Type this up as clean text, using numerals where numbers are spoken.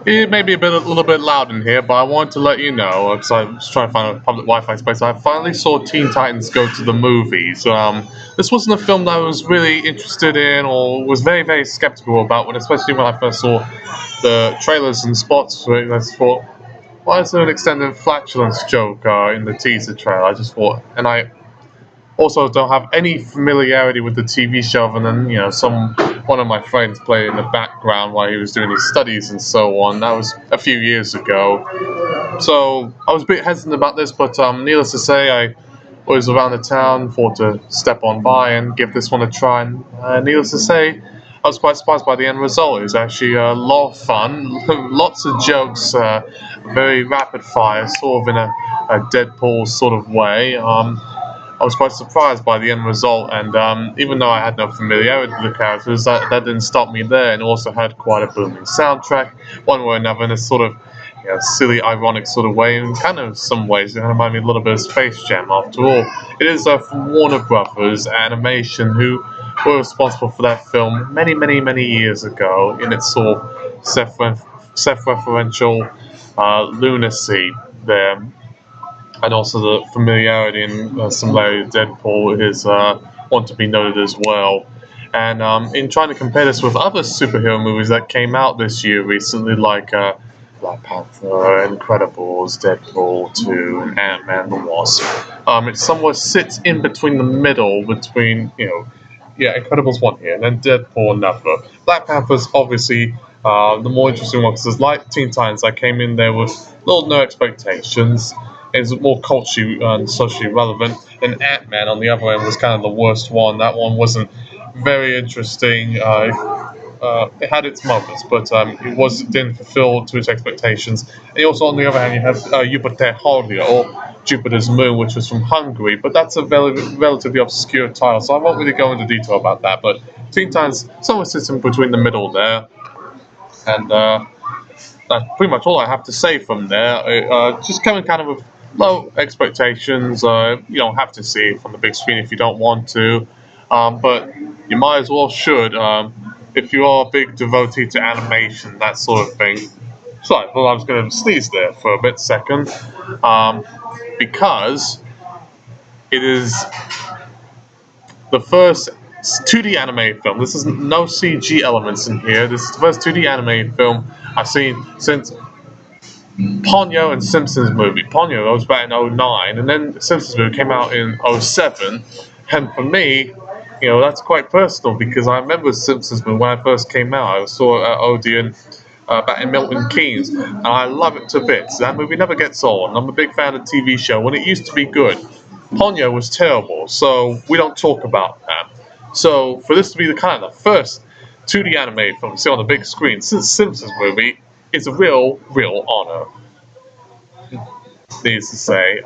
It may be a little bit loud in here, but I wanted to let you know because I was trying to find a public Wi-Fi space. I finally saw Teen Titans go to the movies. This wasn't a film that I was really interested in or was very, very skeptical about, especially when I first saw the trailers and spots for it. I just thought, why is there an extended flatulence joke in the teaser trailer? I just thought, and I also don't have any familiarity with the TV show, other than some one of my friends played in the background while he was doing his studies and so on. That was a few years ago, so I was a bit hesitant about this. But needless to say, I was around the town, thought to step on by and give this one a try. And needless to say, I was quite surprised by the end result. It was actually a lot of fun, lots of jokes, very rapid fire, sort of in a Deadpool sort of way. I was quite surprised by the end result, and even though I had no familiarity with the characters, that didn't stop me there, and also had quite a booming soundtrack, one way or another, in a sort of silly, ironic sort of way, and kind of some ways it reminded me a little bit of Space Jam. After all, it is from Warner Brothers Animation, who were responsible for that film many, many, many years ago, in its sort of self-referential lunacy there. And also the familiarity and similarity of Deadpool is one to be noted as well. And in trying to compare this with other superhero movies that came out this year recently, like Black Panther, Incredibles, Deadpool 2, and Ant-Man the Wasp, it somewhat sits in between the middle between, yeah, Incredibles one here, and then Deadpool another. Black Panther's obviously the more interesting one, because like Teen Titans, I came in there with little no expectations. It's more culturally and socially relevant. And Ant-Man, on the other end, was kind of the worst one. That one wasn't very interesting. It had its moments, but didn't fulfill to its expectations. And also, on the other hand, you have Jupiter Harlia, or Jupiter's Moon, which was from Hungary, but that's a relatively obscure title, so I won't really go into detail about that. But Teen Titans somewhere sits in between the middle there, and that's pretty much all I have to say from there. Just coming kind of with low expectations. You don't have to see it from the big screen if you don't want to, but you might as well should if you are a big devotee to animation, that sort of thing. Sorry, well, I was going to sneeze there for a bit second, because it is the first 2D animated film. This is no CG elements in here. This is the first 2D animated film I've seen since Ponyo and Simpsons movie. Ponyo was back in '09, and then the Simpsons movie came out in '07. And for me, that's quite personal, because I remember the Simpsons movie when I first came out. I saw it at Odeon back in Milton Keynes, and I love it to bits. That movie never gets old. I'm a big fan of the TV show when it used to be good. Ponyo was terrible, so we don't talk about that. So for this to be the kind of the first 2D animated film to see on the big screen since Simpsons movie, it's a real honor. Needless to say,